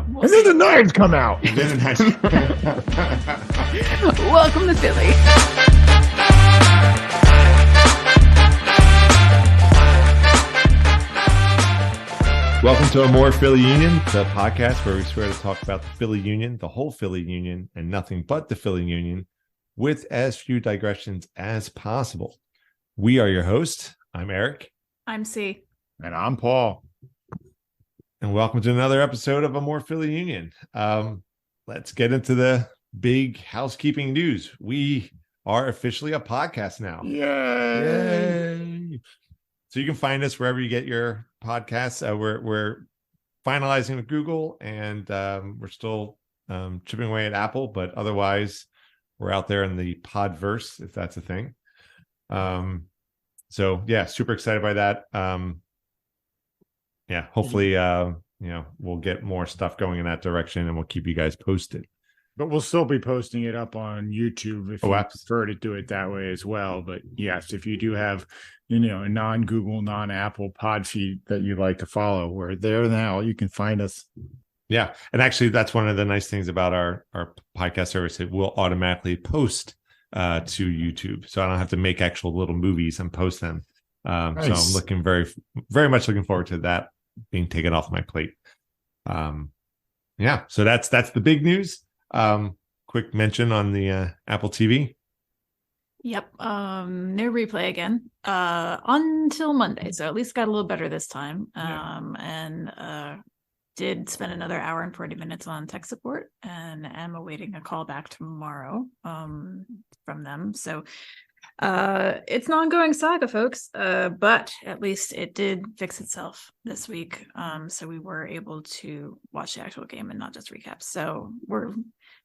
And then the knives come out. Welcome to Philly. Welcome to A More Philly Union, the podcast where we swear to talk about the Philly Union, the whole Philly Union, and nothing but the Philly Union, with as few digressions as possible. We are your hosts. I'm Eric. I'm C. And I'm Paul. And welcome to another episode of A More Philly Union. Let's get into the big housekeeping news. We are officially a podcast now. Yay! So you can find us wherever you get your podcasts. We're finalizing with Google, and we're still chipping away at Apple, but otherwise we're out there in the Podverse, if that's a thing. So yeah, super excited by that. Hopefully we'll get more stuff going in that direction, and we'll keep you guys posted. But we'll still be posting it up on YouTube if you prefer to do it that way as well. But yes, if you do have, a non-Google, non-Apple pod feed that you'd like to follow, we're there now. You can find us. Yeah. And actually, that's one of the nice things about our podcast service. It will automatically post to YouTube. So I don't have to make actual little movies and post them. Nice. So I'm looking very, very much looking forward to that being taken off my plate. So that's the big news. Quick mention on the Apple TV. Yep. No replay again until Monday. So at least got a little better this time. And did spend another hour and 40 minutes on tech support, and am awaiting a call back tomorrow from them. So it's an ongoing saga, folks, but at least it did fix itself this week. So we were able to watch the actual game and not just recaps. So we're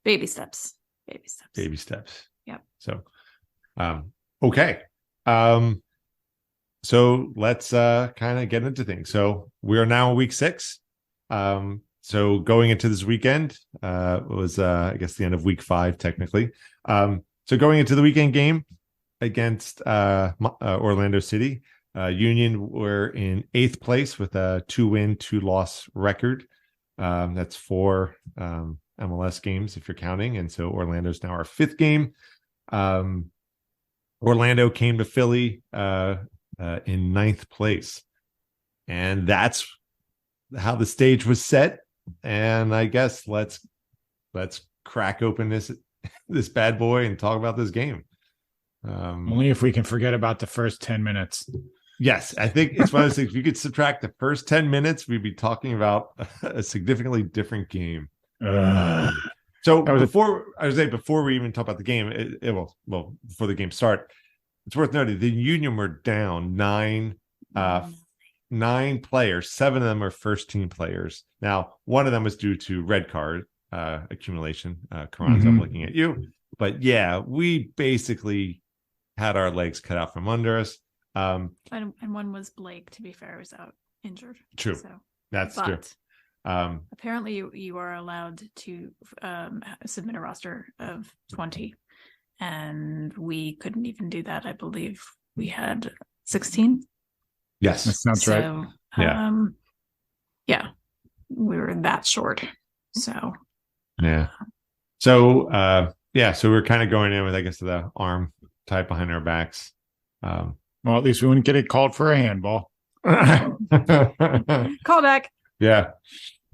baby steps. Yep. So okay. So let's kind of get into things. So we are now in week 6. So going into this weekend was I guess the end of week 5 technically. So going into the weekend game against Orlando City, Union were in 8th place with a 2-win, 2-loss record. That's 4 MLS games if you're counting, and so Orlando's now our 5th game. Orlando came to Philly in 9th place, and that's how the stage was set. And I guess let's crack open this bad boy and talk about this game. Only if we can forget about the first 10 minutes. Yes, I think it's one of those things. If you could subtract the first 10 minutes, we'd be talking about a significantly different game. So before we even talk about the game, before the game start, it's worth noting the Union were down 9 players. 7 of them are first team players. Now, one of them was due to red card accumulation. Carranza, I'm looking at you. But yeah, we basically had our legs cut out from under us. And one was Blake, to be fair, was out injured. True. So, that's true. Apparently you are allowed to submit a roster of 20, and we couldn't even do that. I believe we had 16. Yes, that sounds right. We were that short. So so we're kind of going in with, I guess, the arm tied behind our backs. Well, at least we wouldn't get it called for a handball. Call back. Yeah.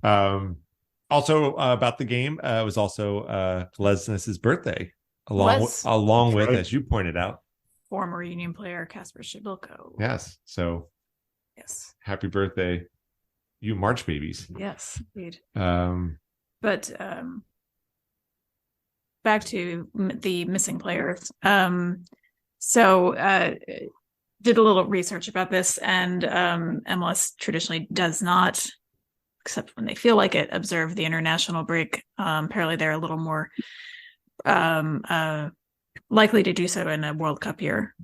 Also about the game, it was also Lesness's birthday, along with, as you pointed out, former Union player Kasper Shibilko. Yes. So yes, happy birthday, you March babies. Yes, indeed. But back to the missing players. So did a little research about this, and MLS traditionally does not, except when they feel like it, observe the international break. Apparently they're a little more likely to do so in a World Cup year.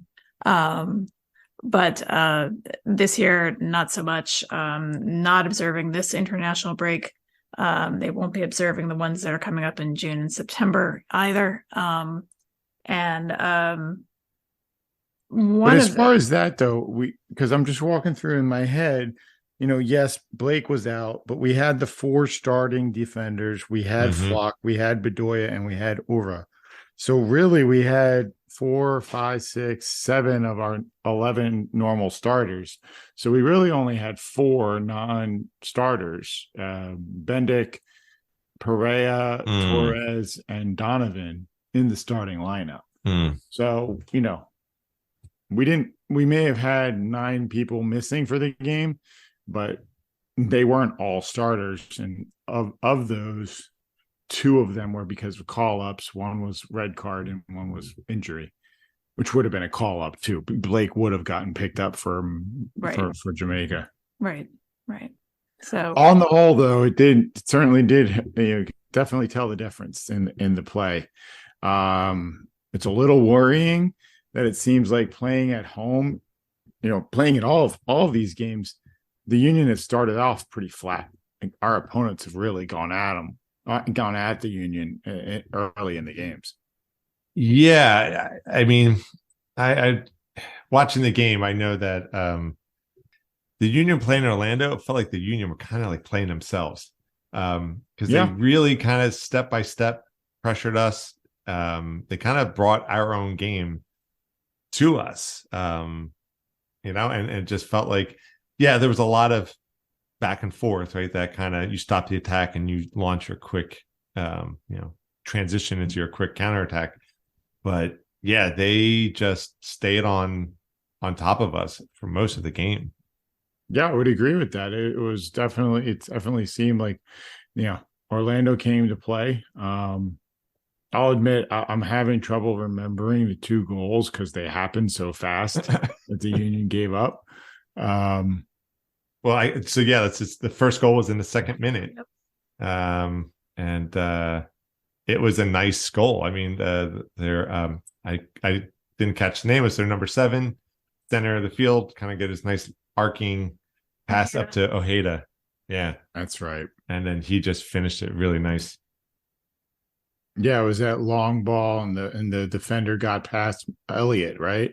But this year, not so much. Not observing this international break. They won't be observing the ones that are coming up in June and September either. But as far as that, though, because I'm just walking through in my head, yes, Blake was out, but we had the 4 starting defenders. We had Flock, we had Bedoya, and we had Ura. So really, we had 4, 5, 6, 7 of our 11 normal starters. So we really only had 4 non-starters: Bendik, Perea, Torres, and Donovan in the starting lineup. So we may have had 9 people missing for the game, but they weren't all starters. And of those, 2 of them were because of call-ups. One was red card and one was injury, which would have been a call-up too. Blake would have gotten picked up for Jamaica. Right. So on the whole, though, it certainly did definitely tell the difference in the play. It's a little worrying that it seems like playing at home, playing at all of these games, the Union has started off pretty flat. Like our opponents have really gone at the Union early in the games. Yeah, I mean, I watching the game, I know that the Union playing Orlando, it felt like the Union were kind of like playing themselves, because they really kind of step by step pressured us. They kind of brought our own game to us, and it just felt like, there was a lot of back and forth, right? That kind of, you stop the attack and you launch your quick, transition into your quick counterattack. But they just stayed on top of us for most of the game. Yeah, I would agree with that. It definitely seemed like, Orlando came to play. I'll admit I'm having trouble remembering the 2 goals because they happened so fast that the Union gave up. That's just, the first goal was in the 2nd minute. Yep. And it was a nice goal. I mean, I didn't catch the name. It was their number 7, center of the field, kind of get his nice arcing pass up to Ojeda. Yeah, that's right. And then he just finished it really nice. Yeah, it was that long ball, and the defender got past Elliott, right?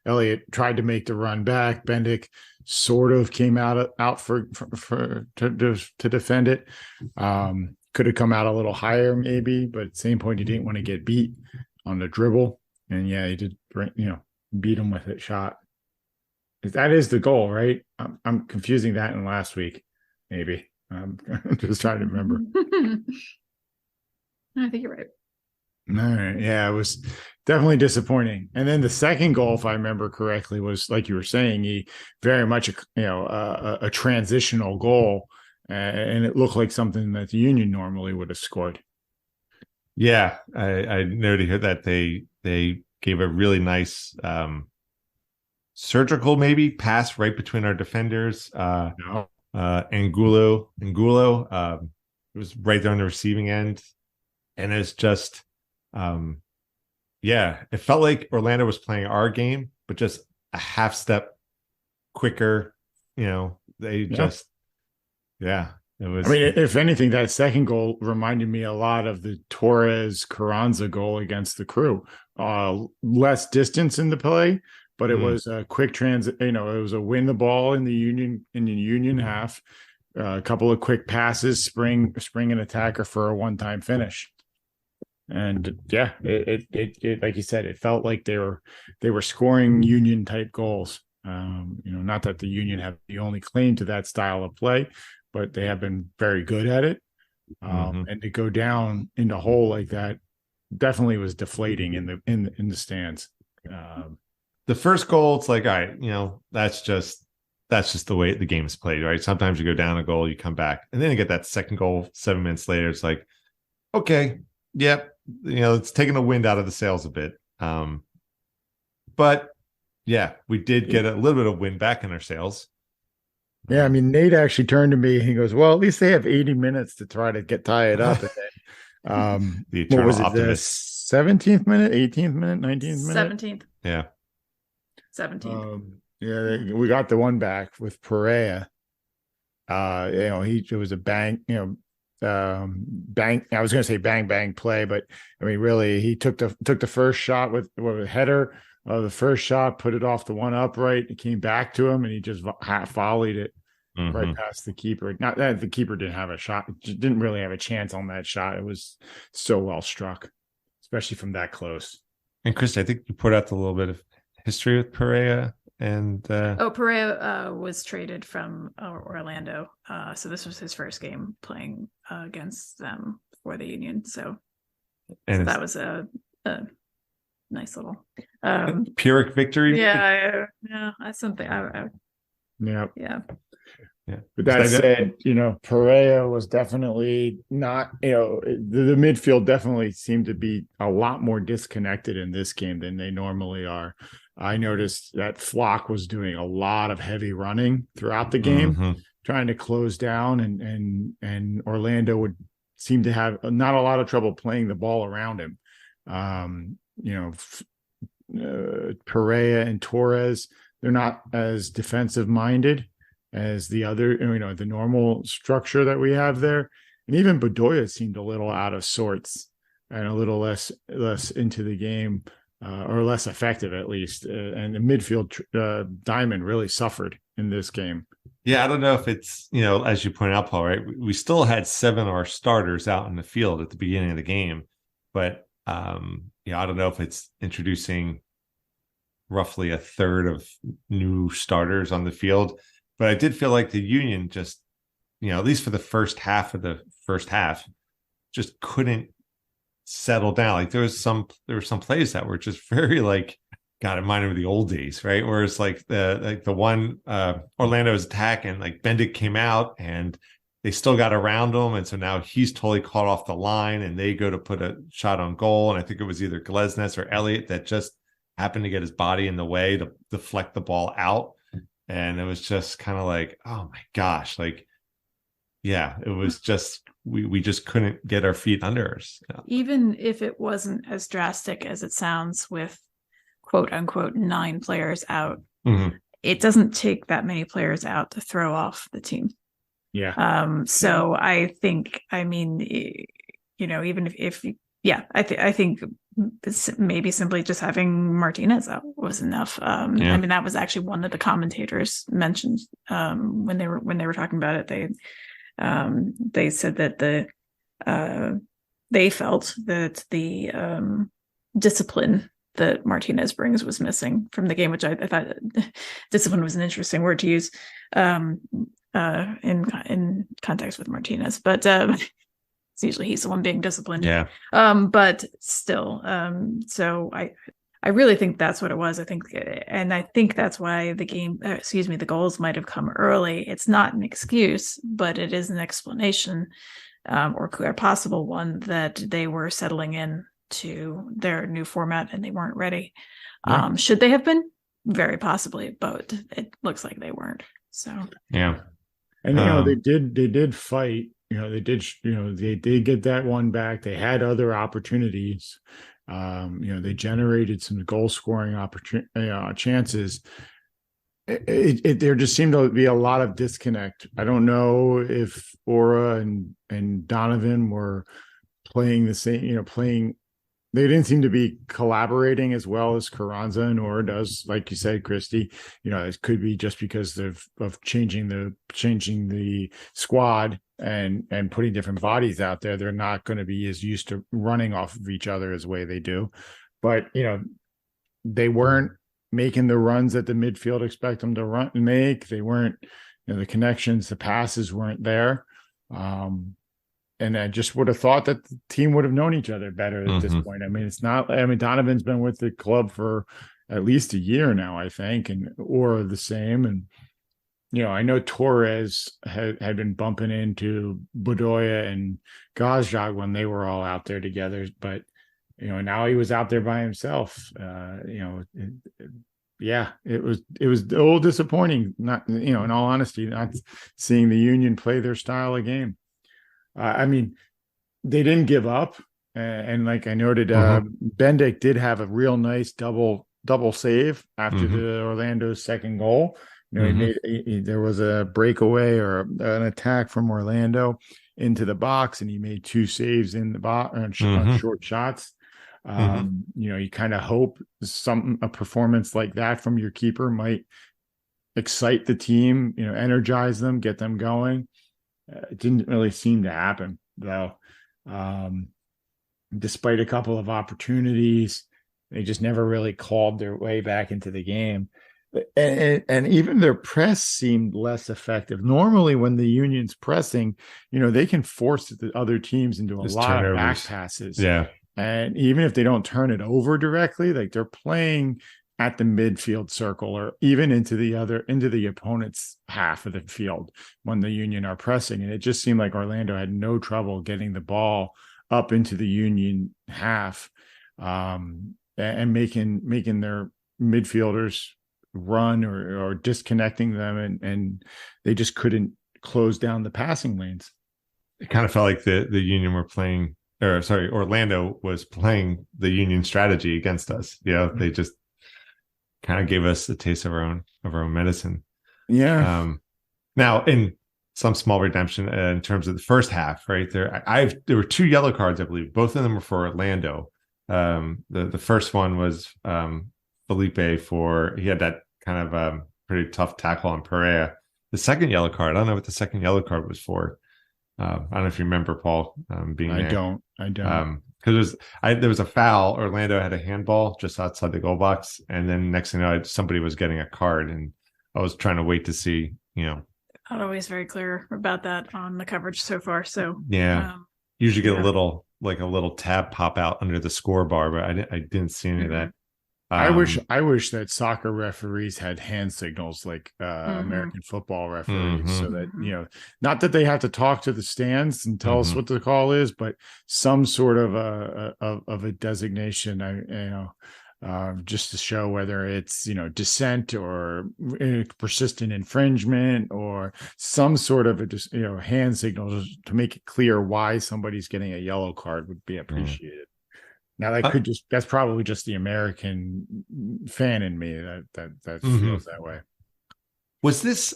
Elliott tried to make the run back. Bendik sort of came out to defend it. Could have come out a little higher maybe, but at the same point, he didn't want to get beat on the dribble. And he did, beat him with it shot. That is the goal, right? I'm confusing that in last week, maybe. I'm just trying to remember. I think you're right. All right. Yeah, it was definitely disappointing. And then the second goal, if I remember correctly, was, like you were saying, he very much a transitional goal, and it looked like something that the Union normally would have scored. Yeah, I noted here that they gave a really nice surgical maybe pass right between our defenders. Angulo, it was right there on the receiving end. And it's just, it felt like Orlando was playing our game, but just a half step quicker. They just, it was. I mean, if anything, that second goal reminded me a lot of the Torres Carranza goal against the Crew. Less distance in the play, but it was a quick transit. It was a win the ball in the Union half. A couple of quick passes, spring an attacker for a one-time finish. And it like you said, it felt like they were scoring Union type goals. Not that the Union have the only claim to that style of play, but they have been very good at it. And to go down in the hole like that definitely was deflating in the stands. The first goal, it's like, all right, that's just the way the game is played, right? Sometimes you go down a goal, you come back, and then you get that second goal 7 minutes later. It's like, okay, yep. It's taking the wind out of the sails a bit. But we did get a little bet of wind back in our sails. Yeah, I mean, Nate actually turned to me. He goes, "Well, at least they have 80 minutes to try to tie it up." And then, the eternal optimist. 17th minute, 18th minute, 19th minute, 17th. Yeah, 17th. We got the one back with Perea. It was a bang. Bang. I was going to say bang play, but I mean, really, he took the first shot with a header. The first shot put it off the one upright. It came back to him, and he just half volleyed it. right past the keeper. Not that the keeper didn't have a shot, didn't really have a chance on that shot. It was so well struck, especially from that close. And Chris, I think you put out a little bit of history with Perea and Perea was traded from Orlando, so this was his first game playing against them for the Union. So that was a nice little Pyrrhic victory. Yeah, that's something. Yeah. But that said, Perea was definitely not, the midfield definitely seemed to be a lot more disconnected in this game than they normally are. I noticed that Flock was doing a lot of heavy running throughout the game, trying to close down, and Orlando would seem to have not a lot of trouble playing the ball around him. Perea and Torres, they're not as defensive minded as the other, the normal structure that we have there. And even Bedoya seemed a little out of sorts and a little less into the game, or less effective at least. And the midfield diamond really suffered in this game. Yeah, I don't know if it's, as you pointed out, Paul, right? We still had 7 of our starters out in the field at the beginning of the game, but I don't know if it's introducing roughly a third of new starters on the field. But I did feel like the Union just, at least for the first half of the first half, just couldn't settle down. Like there were some plays that were just very God, it reminded me of the old days, right? Whereas the one Orlando's attack and Bendick came out and they still got around him, and so now he's totally caught off the line, and they go to put a shot on goal, and I think it was either Glesnes or Elliott that just happened to get his body in the way to deflect the ball out. And it was just kind of oh my gosh, it was just, we just couldn't get our feet under us. Even if it wasn't as drastic as it sounds with quote unquote 9 players out, it doesn't take that many players out to throw off the team. Yeah. So I think, even if I think maybe simply just having Martinez out was enough. That was actually one of the commentators mentioned when they were talking about it. They said that they felt that the discipline that Martinez brings was missing from the game, which I thought discipline was an interesting word to use in context with Martinez, but it's usually he's the one being disciplined. Yeah. But still, so I really think that's what it was. I think that's why the goals might have come early. It's not an excuse, but it is an explanation, or a possible one, that they were settling in to their new format and they weren't ready. Yeah. Should they have been? Very possibly, but it looks like they weren't. So yeah. And they did fight. They did get that one back. They had other opportunities. They generated some goal scoring chances. There just seemed to be a lot of disconnect. I don't know if Aura and Donovan were playing the same, they didn't seem to be collaborating as well as Carranza and Aura does. Like you said, Christy, it could be just because of changing the squad and putting different bodies out there. They're not going to be as used to running off of each other as the way they do. But, they weren't making the runs that the midfield expect them to run and make. They weren't, the connections, the passes weren't there. And I just would have thought that the team would have known each other better at this point. Donovan's been with the club for at least a year now, I think, and or the same. And, I know Torres had been bumping into Bedoya and Gazjag when they were all out there together. But, now he was out there by himself. It was a little disappointing, not, in all honesty, not seeing the Union play their style of game. They didn't give up, and like I noted, Bendick did have a real nice double save after the Orlando's second goal. There was a breakaway or an attack from Orlando into the box, and he made 2 saves in the box on short shots. You kind of hope a performance like that from your keeper might excite the team, energize them, get them going. It didn't really seem to happen, though. Despite a couple of opportunities, they just never really called their way back into the game. And even their press seemed less effective. Normally, when the Union's pressing, they can force the other teams into a lot of back passes. Yeah. And even if they don't turn it over directly, like they're playing at the midfield circle or even into the opponent's half of the field when the Union are pressing. And it just seemed like Orlando had no trouble getting the ball up into the Union half, and making their midfielders run or disconnecting them, and they just couldn't close down the passing lanes. It kind of felt like the Union were playing, or sorry, Orlando was playing the Union strategy against us. They just kind of gave us a taste of our own medicine. Yeah. Now, in some small redemption in terms of the first half, right there, there were 2 yellow cards, I believe. Both of them were for Orlando. The first one was Felipe he had that kind of pretty tough tackle on Perea. The second yellow card, I don't know what the second yellow card was for. I don't know if you remember, Paul, being there. I don't. Because there was a foul. Orlando had a handball just outside the goal box, and then next thing you know, somebody was getting a card, and I was trying to wait to see. Not always very clear about that on the coverage so far. So yeah, usually get a little tab pop out under the score bar, but I didn't see any of that. I wish that soccer referees had hand signals like American football referees, so that not that they have to talk to the stands and tell us what the call is, but some sort of a designation. Just to show whether it's dissent or persistent infringement or some sort of a hand signal to make it clear why somebody's getting a yellow card would be appreciated. Now that's probably just the American fan in me that feels that way. Was this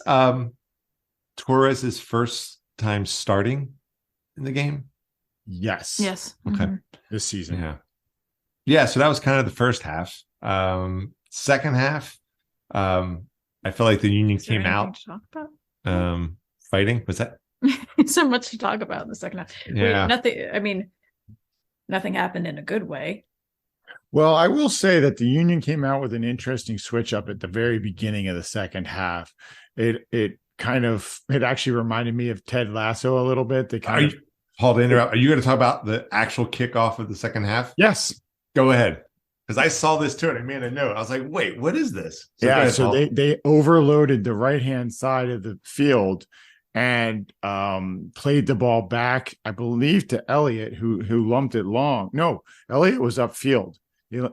Torres's first time starting in the game? Yes. Okay. This season. Yeah. So that was kind of the first half. Second half, I feel like the Union came out fighting. Was that so much to talk about in the second half? Yeah. Nothing happened in a good way. Well, I will say that the Union came out with an interesting switch up at the very beginning of the second half. It actually reminded me of Ted Lasso a little bit. Paul, to interrupt, are you going to talk about the actual kickoff of the second half? Yes. Go ahead. Because I saw this too, and I made a note. I was like, wait, what is this? So they overloaded the right-hand side of the field and played the ball back, I believe, to Elliott, who lumped it long. No, Elliott was upfield.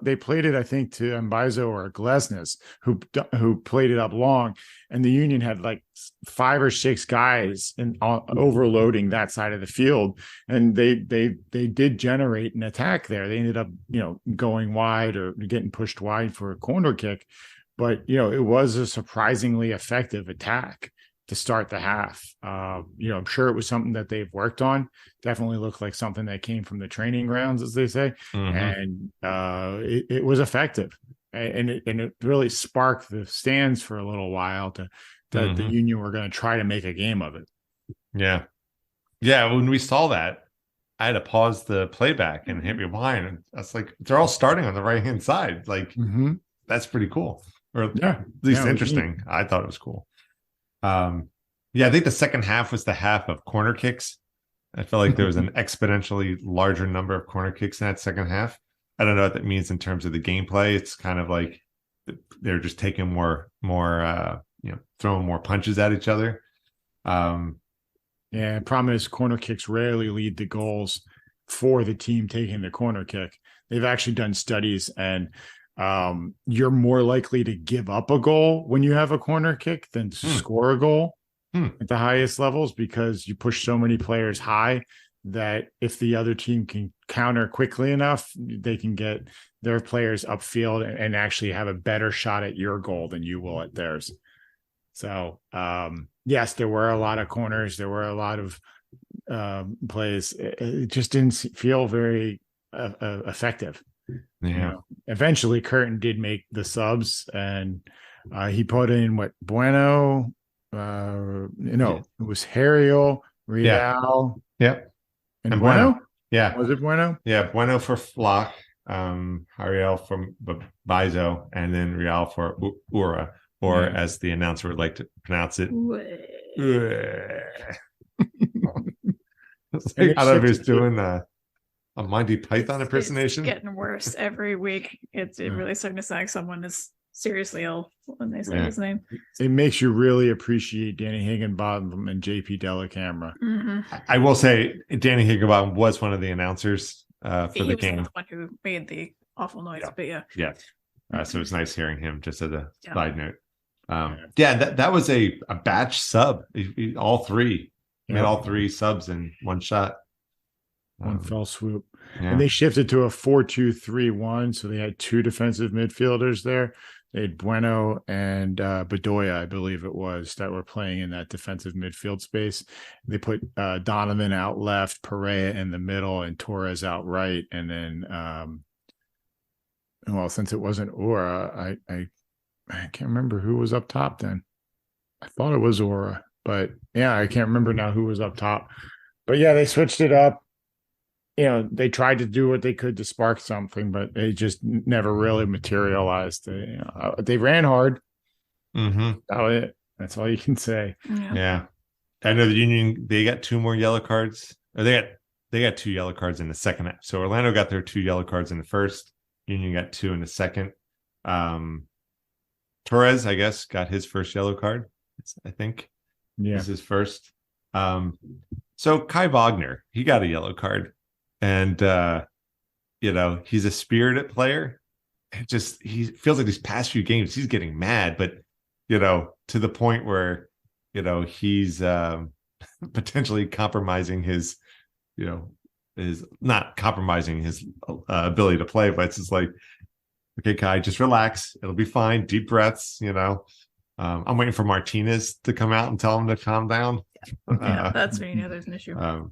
They played it, I think, to Mbaizo or Glesnes, who played it up long, and the Union had like 5 or 6 guys overloading that side of the field, and they did generate an attack there. They ended up going wide or getting pushed wide for a corner kick, but it was a surprisingly effective attack to start the half. I'm sure it was something that they've worked on. Definitely looked like something that came from the training grounds, as they say. And it was effective. And it really sparked the stands for a little while that the Union were going to try to make a game of it. Yeah. Yeah. When we saw that, I had to pause the playback and hit rewind. And that's like, they're all starting on the right-hand side. Like, that's pretty cool. Or at least interesting. I thought it was cool. I think the second half was the half of corner kicks. I felt like there was an exponentially larger number of corner kicks in that second half. I don't know what that means in terms of the gameplay. It's kind of like they're just taking more throwing more punches at each other. Problem is corner kicks rarely lead to goals for the team taking the corner kick. They've actually done studies, and you're more likely to give up a goal when you have a corner kick than to score a goal at the highest levels, because you push so many players high that if the other team can counter quickly enough, they can get their players upfield and actually have a better shot at your goal than you will at theirs. So, yes, there were a lot of corners. There were a lot of plays. It just didn't feel very effective. Eventually Curtin did make the subs, and He put in Bueno. It was Harriel, Rial, yeah, and Bueno. Yeah, Was it Bueno? Yeah, Bueno for Flock, Ariel from Bizo, and then Real for Ura, or as the announcer would like to pronounce it. It's like, I don't know if he's doing a Monty Python impersonation. It's getting worse every week. It's really starting to sound like someone is seriously ill when they say his name. It makes you really appreciate Danny Higginbottom and JP Delacamera. Mm-hmm. I will say Danny Higginbottom was one of the announcers for the game. He was the one who made the awful noise, but yeah. So it's nice hearing him. Just as a side note, that was a batch sub. All three made all three subs in one shot. One fell swoop. And they shifted to a 4-2-3-1. So they had two defensive midfielders there. They had Bueno and Bedoya, I believe it was, that were playing in that defensive midfield space. They put Donovan out left, Perea in the middle, and Torres out right. And then, since it wasn't Aura, I can't remember who was up top then. I thought it was Aura, but I can't remember now who was up top. But they switched it up. They tried to do what they could to spark something, but it just never really materialized. They ran hard. Mm-hmm. That's all you can say. Yeah. I know the Union, they got 2 more yellow cards. Or they got 2 yellow cards in the second half. So Orlando got their 2 yellow cards in the first. Union got 2 in the second. Torres, I guess, got his first yellow card. I think. This is his first. So Kai Wagner, he got a yellow card. And he's a spirited player. He feels like these past few games he's getting mad, but to the point where he's potentially compromising his is not compromising his ability to play, but it's just like, okay, Kai, just relax, it'll be fine, deep breaths. I'm waiting for Martinez to come out and tell him to calm down. That's when there's an issue.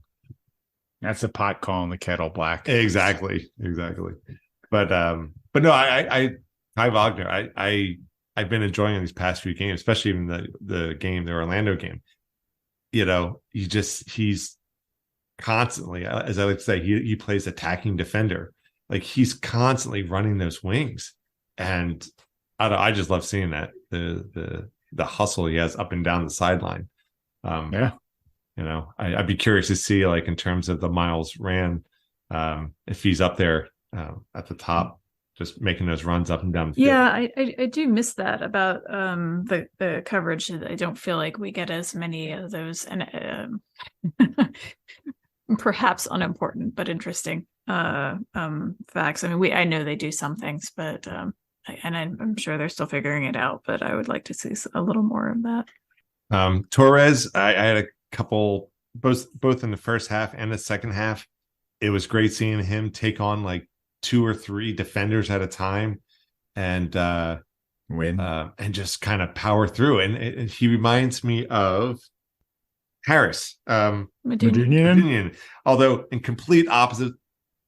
That's a pot calling the kettle black. Exactly. But no, I Kai Wagner, I've been enjoying these past few games, especially even the Orlando game. He's constantly, as I like to say, he plays attacking defender. Like he's constantly running those wings, and I just love seeing that the hustle he has up and down the sideline. I'd be curious to see, like, in terms of the miles ran, if he's up there at the top, just making those runs up and down the field. Yeah, I do miss that about the coverage. I don't feel like we get as many of those, and perhaps unimportant but interesting facts. I mean, I know they do some things, but I'm sure they're still figuring it out. But I would like to see a little more of that. Torres, I had a couple, both in the first half and the second half. It was great seeing him take on like 2 or 3 defenders at a time and win and just kind of power through. And he reminds me of Harris, Medunian, although in complete opposite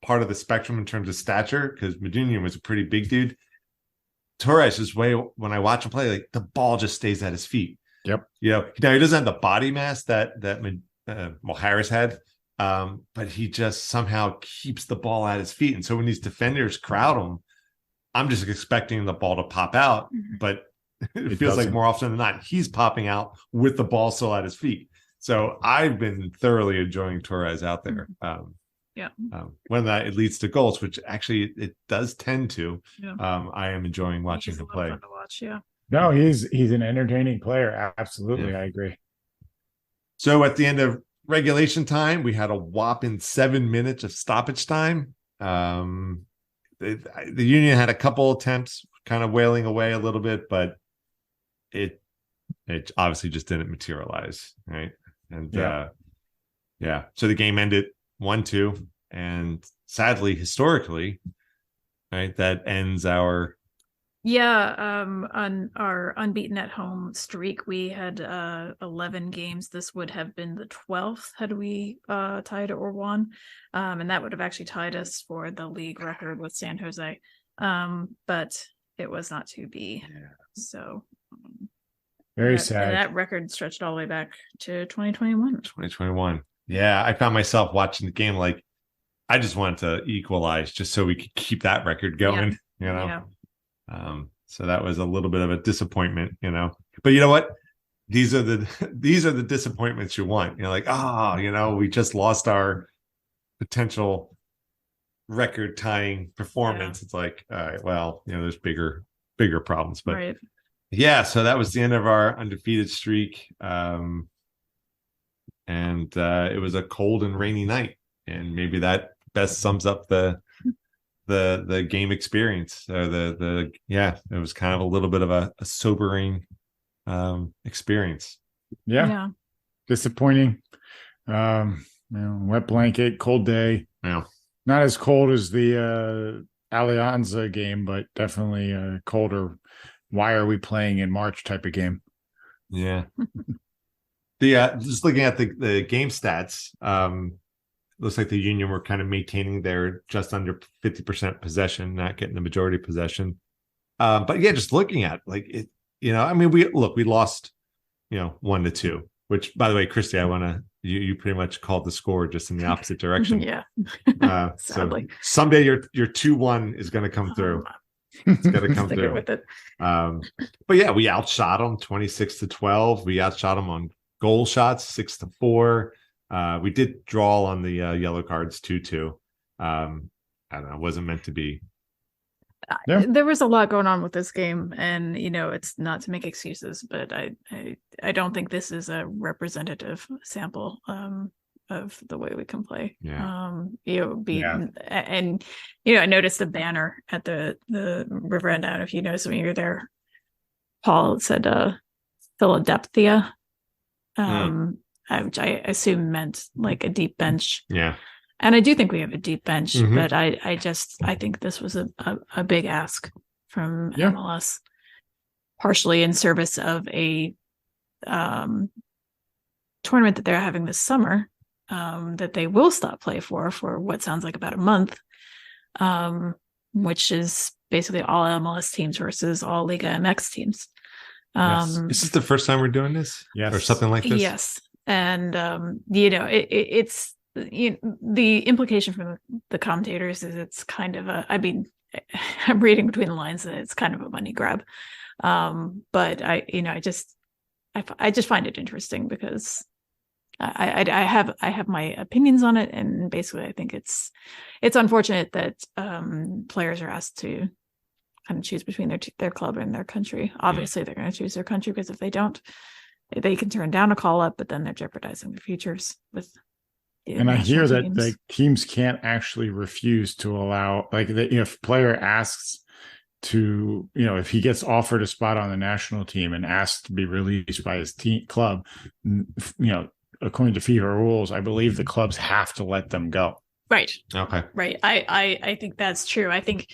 part of the spectrum in terms of stature, because Medunian was a pretty big dude. Torres is when I watch him play, like the ball just stays at his feet. Yep. Now he doesn't have the body mass that Harris had, but he just somehow keeps the ball at his feet. And so when these defenders crowd him, I'm just expecting the ball to pop out, but it feels like more often than not, he's popping out with the ball still at his feet. So I've been thoroughly enjoying Torres out there. When it leads to goals, which actually it does tend to. I am enjoying watching him play. Fun to watch, No, he's an entertaining player. Absolutely, I agree. So at the end of regulation time, we had a whopping 7 minutes of stoppage time. The Union had a couple attempts, kind of wailing away a little bit, but it obviously just didn't materialize, right? And so the game ended 1-2, and sadly, historically, right, that ends our on our unbeaten at home streak. We had 11 games. This would have been the 12th had we tied or won, and that would have actually tied us for the league record with San Jose, but it was not to be. So Very sad. And that record stretched all the way back to 2021. 2021. Yeah, I found myself watching the game like I just wanted to equalize just so we could keep that record going, So that was a little bit of a disappointment, But you know what? These are the disappointments you want. You're like, we just lost our potential record tying performance. It's like, all right, well, there's bigger problems. But right. Yeah, so that was the end of our undefeated streak. And it was a cold and rainy night. And maybe that best sums up the game experience. It was kind of a little bit of a sobering experience. Yeah. Disappointing. Wet blanket, cold day. Yeah. Not as cold as the Alianza game, but definitely colder. Why are we playing in March type of game? Yeah. Just looking at the game stats, looks like the Union were kind of maintaining their just under 50% possession, not getting the majority possession. But yeah, just looking at like it, we lost, 1-2, which by the way, Christy, you pretty much called the score just in the opposite direction. Yeah. Sadly. So someday your 2-1 is going to come through. It's got to come through with it. But yeah, we outshot them 26-12. We outshot them on goal shots 6-4. We did draw on the yellow cards 2-2. I don't know, it wasn't meant to be. There was a lot going on with this game, and it's not to make excuses, but I don't think this is a representative sample of the way we can play. And I noticed the banner at the river end. I don't know if you noticed when you were there, Paul, it said Philadelphia, which I assume meant like a deep bench. Yeah. And I do think we have a deep bench, but I think this was a big ask from MLS, partially in service of a tournament that they're having this summer, that they will stop play for what sounds like about a month, which is basically all MLS teams versus all Liga MX teams. Yes. Is this the first time we're doing this? Yes. Or something like this? Yes. And, it's the implication from the commentators is it's kind of I'm reading between the lines that it's kind of a money grab. But I just find it interesting because I have my opinions on it, and basically I think it's unfortunate that players are asked to kind of choose between their club and their country. Obviously, they're going to choose their country because if they don't, they can turn down a call up, but then they're jeopardizing their futures with. And I hear that teams can't actually refuse to allow, like, if player asks to, if he gets offered a spot on the national team and asks to be released by his club, according to FIFA rules, I believe the clubs have to let them go. Right. Okay. Right. I think that's true. I think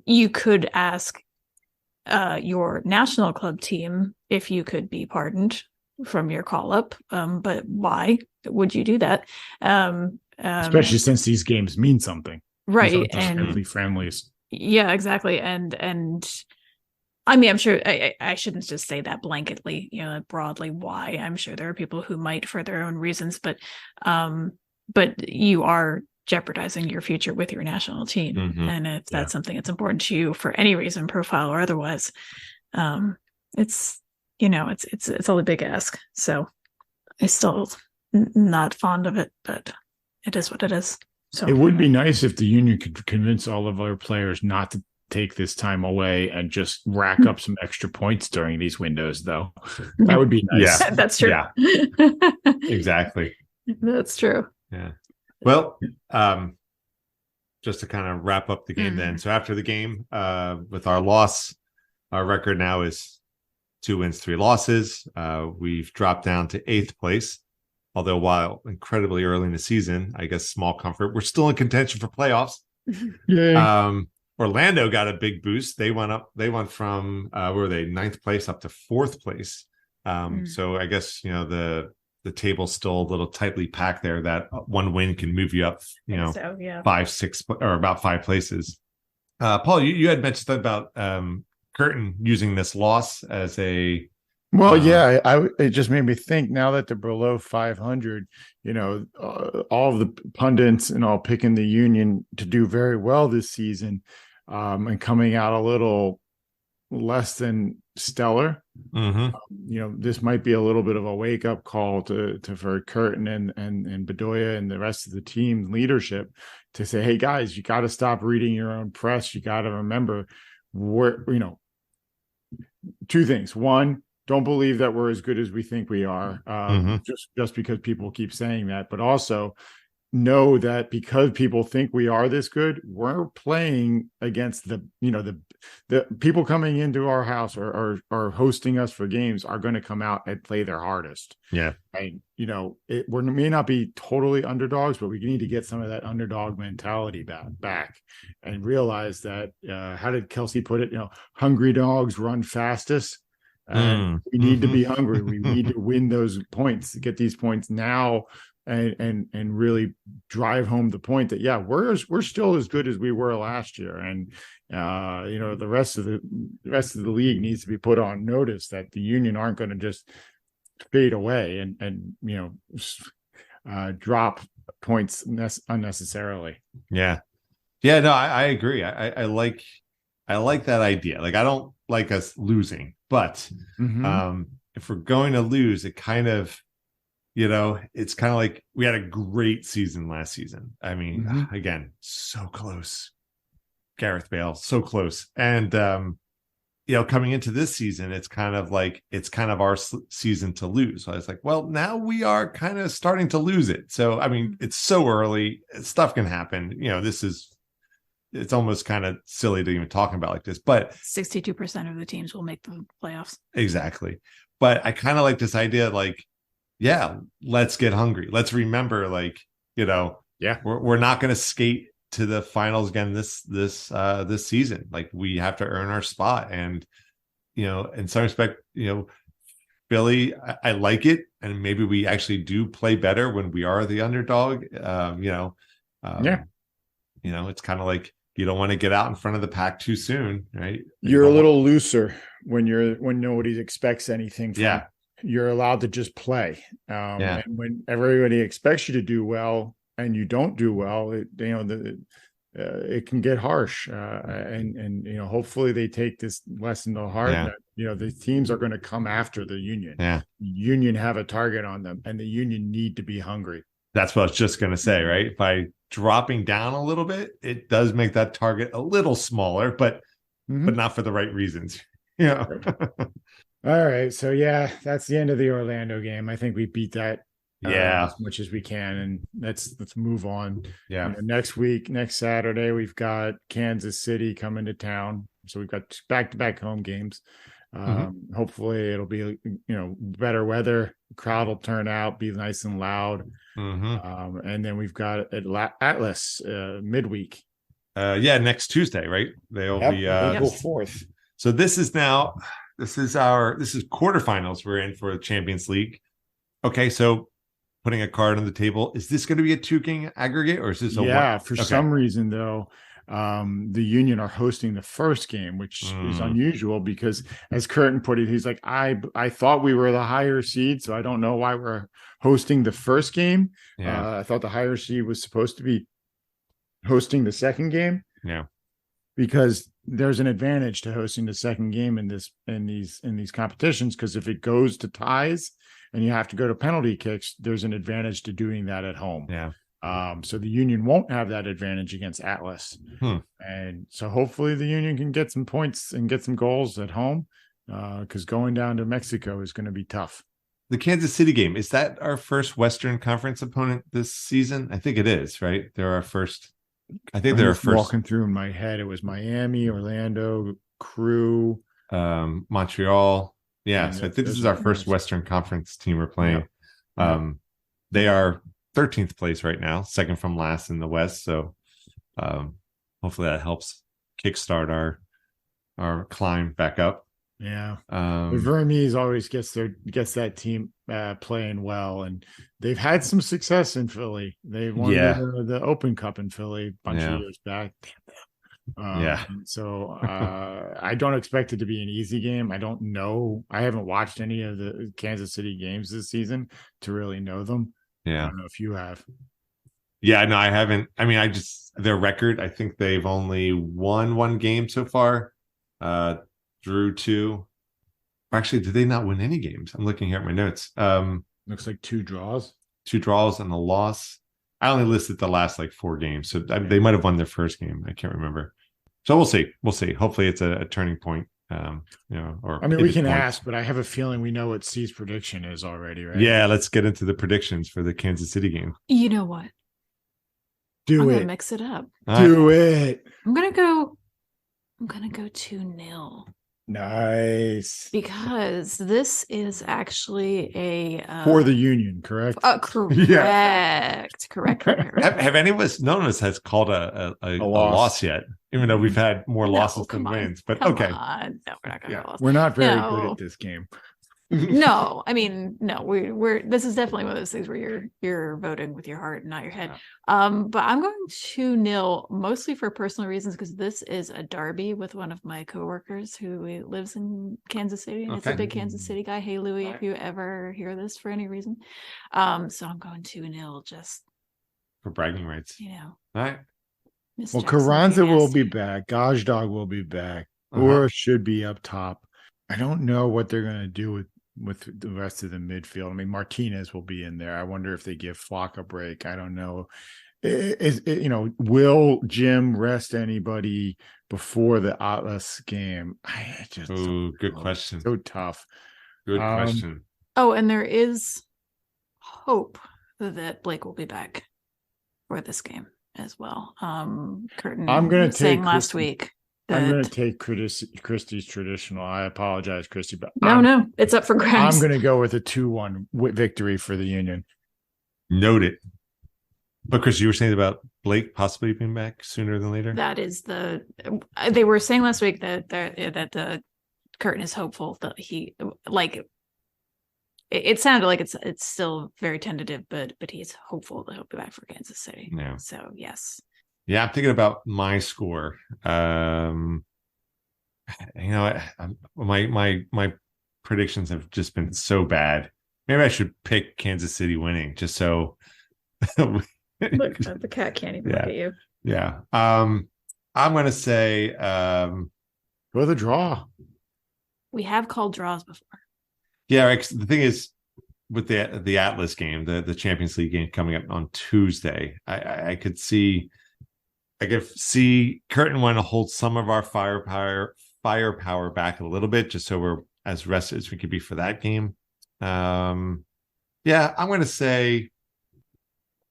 you could ask your national club team if you could be pardoned from your call up, but why would you do that? Especially since these games mean something, right? And friendlies. Yeah, exactly. And I mean, I'm sure I shouldn't just say that blanketly, broadly. Why? I'm sure there are people who might for their own reasons, but you are jeopardizing your future with your national team, and if that's something that's important to you for any reason, profile or otherwise, it's a big ask. So I still not fond of it, but it is what it is. So it would be nice if the Union could convince all of our players not to take this time away and just rack up some extra points during these windows, though. That would be nice. Yeah, that's true. Yeah, exactly. That's true. Yeah. Well, just to kind of wrap up the game then. So after the game, with our loss, our record now is 2 wins, 3 losses. We've dropped down to 8th place. Although while incredibly early in the season, I guess small comfort, we're still in contention for playoffs. Yeah. Orlando got a big boost. They went from where were they, 9th place up to 4th place. So I guess the table's still a little tightly packed there. That one win can move you up, 5, 6, or about 5 places. Paul, you had mentioned about Curtin using this loss as a Well, yeah, it just made me think now that they're below 500, all of the pundits and all picking the Union to do very well this season, and coming out a little less than stellar. This might be a little bit of a wake up call to for Curtin and Bedoya and the rest of the team leadership to say, hey guys, you got to stop reading your own press. You got to remember two things. One, don't believe that we're as good as we think we are, just because people keep saying that, but also know that because people think we are this good, we're playing against the people coming into our house or hosting us for games are going to come out and play their hardest. Yeah. And, we may not be totally underdogs, but we need to get some of that underdog mentality back and realize that, how did Kelsey put it? Hungry dogs run fastest. And we need to be hungry. We need to win those points, get these points now, and really drive home the point that we're still as good as we were last year, and the rest of the league needs to be put on notice that the Union aren't going to just fade away and drop points unnecessarily. No, I agree. I like that idea. Like, I don't like us losing, but if we're going to lose, it kind of, it's kind of like we had a great season last season. I mean, again, so close. Gareth Bale, so close. And, coming into this season, it's kind of our season to lose. So I was like, well, now we are kind of starting to lose it. So, I mean, it's so early. Stuff can happen. It's almost kind of silly to even talk about like this, but 62% of the teams will make the playoffs. Exactly. But I kind of like this idea, like, let's get hungry. Let's remember, like, we're not going to skate to the finals again this season. Like, we have to earn our spot. And, in some respect, Philly, I like it. And maybe we actually do play better when we are the underdog. It's kind of like, you don't want to get out in front of the pack too soon, right? You're a little looser when nobody expects anything from you. You're allowed to just play. And when everybody expects you to do well and you don't do well, it can get harsh. And hopefully they take this lesson to heart. That, the teams are going to come after the Union. The Union have a target on them, and the Union need to be hungry. That's what I was just going to say, right? By dropping down a little bit, it does make that target a little smaller, but not for the right reasons. All right. So, that's the end of the Orlando game. I think we beat that as much as we can. And let's move on. Next Saturday, we've got Kansas City coming to town. So we've got back-to-back home games. Hopefully it'll be, better weather. The crowd will turn out, be nice and loud. And then we've got Atlas midweek. Next Tuesday, right? They'll be April 4th. So this is quarterfinals we're in for the Champions League. Okay, so putting a card on the table, is this going to be a 2-game aggregate, or is this some reason though? The Union are hosting the first game, which is unusual because, as Curtin put it, he's like, I thought we were the higher seed, so I don't know why we're hosting the first game. I thought the higher seed was supposed to be hosting the second game. Because there's an advantage to hosting the second game in these competitions, because if it goes to ties and you have to go to penalty kicks, there's an advantage to doing that at home. So the Union won't have that advantage against Atlas. And so hopefully the Union can get some points and get some goals at home, because going down to Mexico is going to be tough. The Kansas City game, is that our first Western Conference opponent this season? I think it is, right? They're our first. I think they're our first. Walking through in my head, it was Miami, Orlando, Crew, Montreal. So I think this is our first Western Conference team we're playing. They are 13th place right now, second from last in the West. So hopefully that helps kickstart our climb back up. Vermes always gets that team playing well, and they've had some success in Philly. They won the Open Cup in Philly a bunch of years back. So I don't expect it to be an easy game. I don't know. I haven't watched any of the Kansas City games this season to really know them. Yeah. I don't know if you have. Yeah, no, I haven't. I mean, their record, I think they've only won one game so far. Drew two. Actually, did they not win any games? I'm looking here at my notes. Looks like 2 draws. 2 draws and a loss. I only listed the last like 4 games, so they might have won their first game. I can't remember. So we'll see. We'll see. Hopefully, it's a turning point. Or I mean, we can ask, but I have a feeling we know what C's prediction is already, right? Yeah, let's get into the predictions for the Kansas City game. You know what? I'm gonna mix it up. Do it. I'm gonna go 2-0. Nice. Because this is actually a for the Union, correct? Correct. Yeah. Correct. Have any of us, none of us has called a loss yet, even though we've had more losses than wins. But okay. No, we're not gonna loss. We're not very good at this game. No, I mean, no, we're this is definitely one of those things where you're voting with your heart and not your head. But I'm going 2-0 mostly for personal reasons, because this is a derby with one of my coworkers who lives in Kansas City, and it's a big Kansas City guy. Hey Louie, if you ever hear this for any reason. So I'm going 2-0 just for bragging rights. All right. Well, Carranza will be back. Gajdog will be back. Or should be up top. I don't know what they're going to do with the rest of the midfield. I mean, Martinez will be in there. I wonder if they give Flock a break. I don't know. Will Jim rest anybody before the Atlas game? Good question. So tough. Good question. Oh, and there is hope that Blake will be back for this game as well. Curtin, I'm going to saying last week. I'm going to take Christie's traditional. I apologize, Christy, but no, it's up for grabs. I'm going to go with a 2-1 victory for the Union. Noted. But Chris, you were saying about Blake possibly being back sooner than later. That is they were saying last week that Curtin is hopeful that he it sounded like it's still very tentative, but he's hopeful that he'll be back for Kansas City. Yeah. So yes. Yeah, I'm thinking about my score. My predictions have just been so bad. Maybe I should pick Kansas City winning, just so. Look, the cat can't even look at you. Yeah. I'm going to say go the draw. We have called draws before. Yeah, the thing is, with the Atlas game, the Champions League game coming up on Tuesday, I could see Curtin want to hold some of our firepower back a little bit, just so we're as rested as we could be for that game. I'm going to say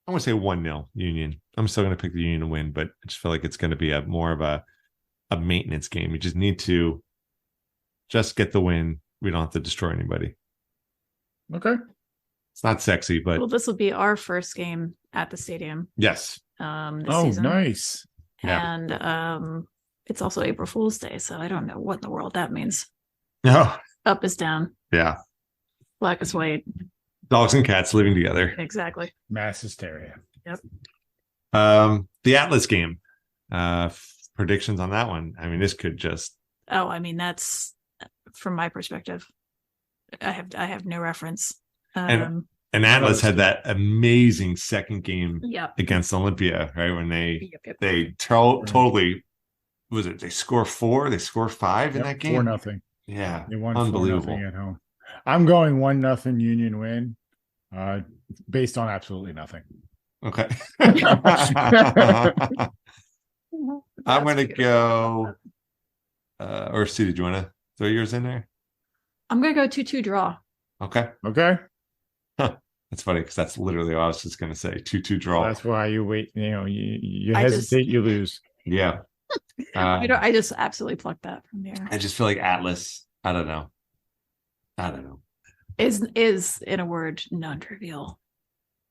1-0 Union. I'm still going to pick the Union to win, but I just feel like it's going to be more of a maintenance game. We just need to just get the win. We don't have to destroy anybody. Okay. It's not sexy, but this will be our first game at the stadium. Yes. This season. Nice. And it's also April Fool's Day, so I don't know what in the world that means. No. Up is down. Yeah. Black is white. Dogs and cats living together. Exactly. Mass hysteria. Yep. The Atlas game. Predictions on that one. I mean, this could just. Oh, I mean, that's from my perspective. I have no reference. And Atlas had that amazing second game against Olympia, right? When they totally, was it? They score 4, they score 5 in that game. 4-0. Yeah, they won unbelievable 4-0 at home. I'm going 1-0 Union win, based on absolutely nothing. Okay. I'm going to go. Or Sue, did you want to throw yours in there? I'm going to go 2-2 draw. Okay. Huh. That's funny because that's literally what I was just going to say. 2-2 draw. That's why you wait. You hesitate, you lose. Yeah. I just absolutely plucked that from there. I just feel like Atlas. I don't know. Is in a word non-trivial.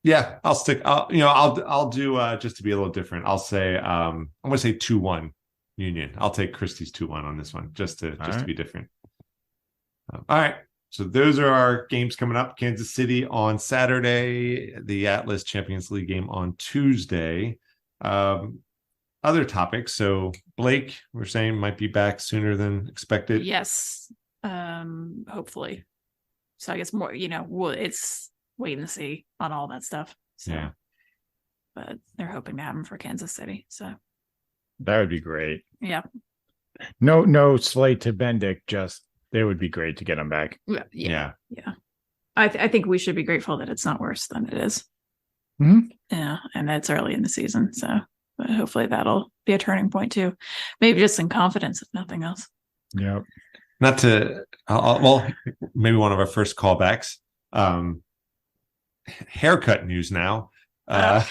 Yeah, I'll stick. I'll do just to be a little different. I'll say I'm going to say 2-1 Union. I'll take Christie's 2-1 on this one just to be different. All right. So those are our games coming up. Kansas City on Saturday, the Atlas Champions League game on Tuesday. other topics. So Blake, we're saying might be back sooner than expected. Yes. Hopefully. So I guess more, it's wait and see on all that stuff. So, yeah. But they're hoping to have him for Kansas City. So that would be great. Yeah. No slate to Bendick, just it would be great to get him back. Yeah. I think we should be grateful that it's not worse than it is. Mm-hmm. Yeah, and it's early in the season, so but hopefully that'll be a turning point too. Maybe just in confidence, if nothing else. Yeah. Not to well, maybe one of our first callbacks. Haircut news now. Joe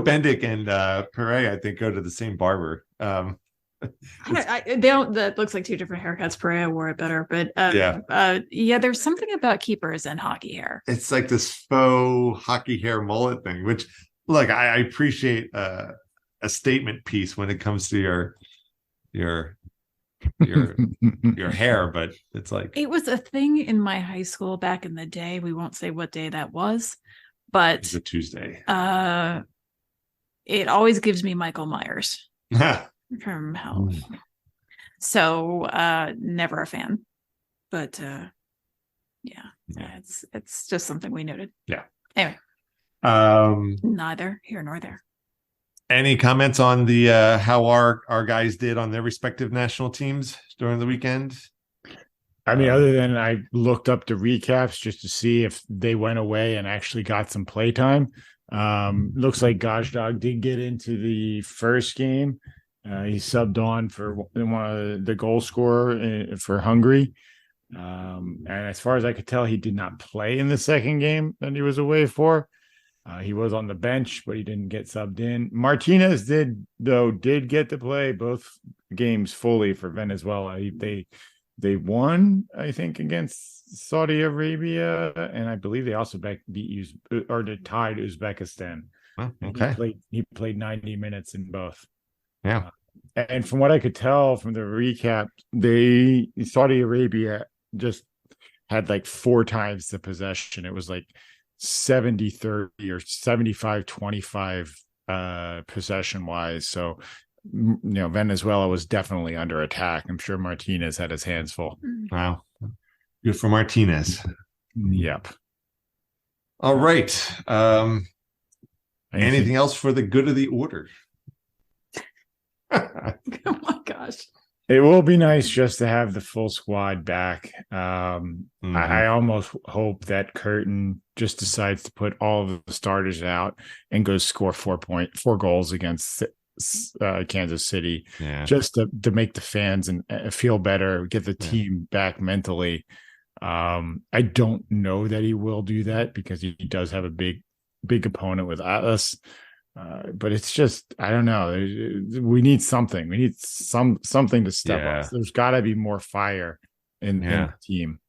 Bendick and Pere, I think, go to the same barber. They don't. That looks like two different haircuts. Perea wore it better, but there's something about keepers and hockey hair. It's like this faux hockey hair mullet thing, which, look, I appreciate a statement piece when it comes to your hair, but it's like it was a thing in my high school back in the day. We won't say what day that was, but it's a Tuesday. It always gives me Michael Myers. From hell. So never a fan. But it's just something we noted. Yeah. Anyway. Neither here nor there. Any comments on the how our guys did on their respective national teams during the weekend? I mean, other than I looked up the recaps just to see if they went away and actually got some play time. Looks like Gazdag did get into the first game. He subbed on for one of the goal scorer for Hungary. And as far as I could tell, he did not play in the second game that he was away for. He was on the bench, but he didn't get subbed in. Martinez did get to play both games fully for Venezuela. They won, I think, against Saudi Arabia, and I believe they also tied Uzbekistan. Oh, okay. He played 90 minutes in both. Yeah. And from what I could tell from the recap, Saudi Arabia just had like 4 times the possession. It was like 70-30 or 75-25 possession wise. So, Venezuela was definitely under attack. I'm sure Martinez had his hands full. Wow. Good for Martinez. Yep. All right. Anything else for the good of the order? Oh my gosh. It will be nice just to have the full squad back. I almost hope that Curtin just decides to put all of the starters out and goes score 4 goals against Kansas City, just to make the fans and feel better, get the team back mentally. I don't know that he will do that because he does have a big opponent with us. But it's just, I don't know. We need something. We need something to step up. There's got to be more fire in the team.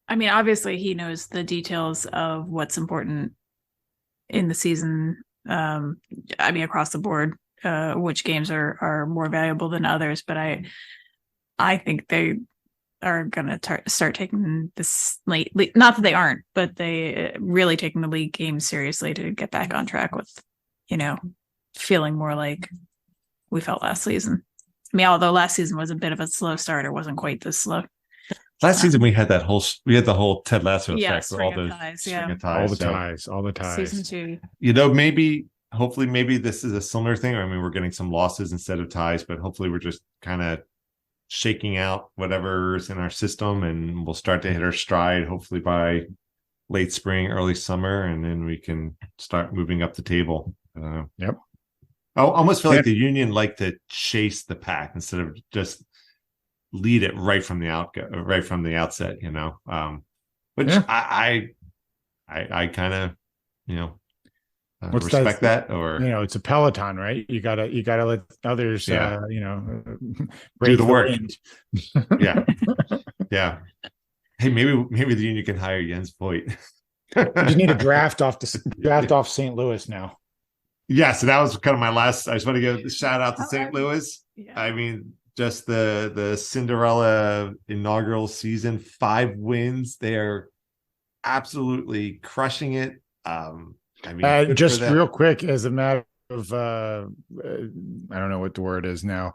I mean, obviously, he knows the details of what's important in the season. I mean, across the board, which games are more valuable than others. But I think they are going to start taking this late. Not that they aren't, but they really taking the league game seriously to get back on track with, feeling more like we felt last season. I mean, although last season was a bit of a slow start, it wasn't quite this slow. Last season we had the whole Ted Lasso effect with all those string of ties, all the ties. Season 2. Hopefully this is a similar thing. I mean, we're getting some losses instead of ties, but hopefully we're just kind of shaking out whatever's in our system, and we'll start to hit our stride hopefully by late spring, early summer, and then we can start moving up the table. Yep. I almost feel like the Union like to chase the pack instead of just lead it right from the outset, which I kind of, respect that, or it's a Peloton, right? You gotta let others, do the work. Yeah. Hey, maybe the Union can hire Jens Voigt. You just need a draft off St. Louis now. Yeah, so that was kind of my last. I just want to give a shout out to St. Louis. Yeah. I mean, just the Cinderella inaugural season, 5 wins. They are absolutely crushing it. Just real quick, as a matter I don't know what the word is now,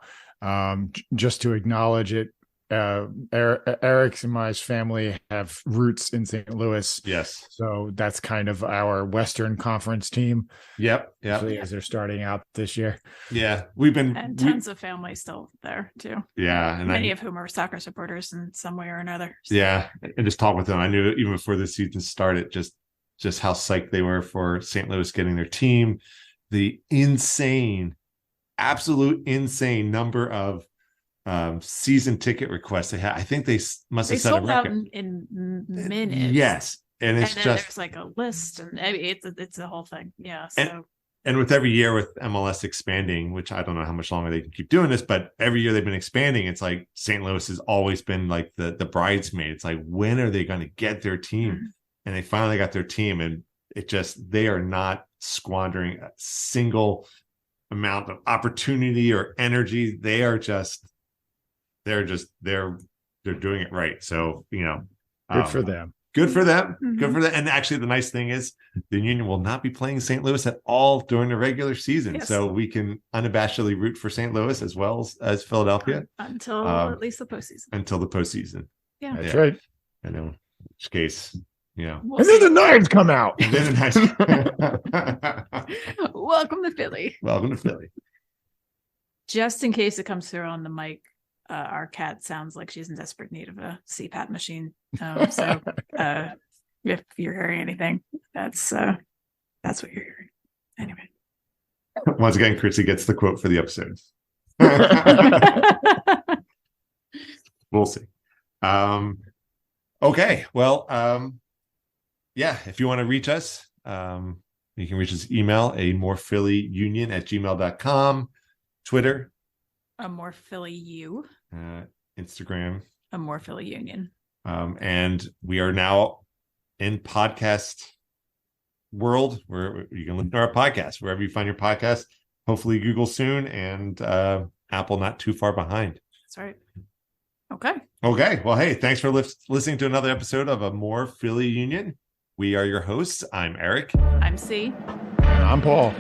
just to acknowledge it. Eric's and my family have roots in St. Louis. Yes. So that's kind of our Western Conference team. Yep. As they're starting out this year. Yeah. And tons of family still there too. Yeah. And many of whom are soccer supporters in some way or another. So. Yeah. And just talk with them. I knew even before the season started, just how psyched they were for St. Louis getting their team. The absolute insane number of season ticket requests they had. I think they must have set a record out in minutes. Yes, and it's just there's like a list, and it's the whole thing. Yeah. So and with every year with MLS expanding, which I don't know how much longer they can keep doing this, but every year they've been expanding. It's like St. Louis has always been like the bridesmaid. It's like, when are they going to get their team? Mm-hmm. And they finally got their team, and they are not squandering a single amount of opportunity or energy. They're doing it right. So, good for them. Good for them. Mm-hmm. Good for them. And actually, the nice thing is the Union will not be playing St. Louis at all during the regular season. Yes. So we can unabashedly root for St. Louis as well as Philadelphia. Until at least the postseason. Until the postseason. Yeah. That's right. I know. In which case, we'll and then the knives come out. And then the knives. Welcome to Philly. Welcome to Philly. Just in case it comes through on the mic, our cat sounds like she's in desperate need of a CPAP machine. So if you're hearing anything, that's what you're hearing. Anyway. Once again, Chrissy gets the quote for the episode. We'll see. Okay. Well, if you want to reach us, you can reach us email amorephillyunion@gmail.com, Twitter, amorephillyu, Instagram, amorephillyunion. And we are now in podcast world where you can listen to our podcast wherever you find your podcast. Hopefully Google soon, and Apple not too far behind. That's right. Okay. Well, hey, thanks for listening to another episode of A More Philly Union. We are your hosts. I'm Eric. I'm C. And I'm Paul.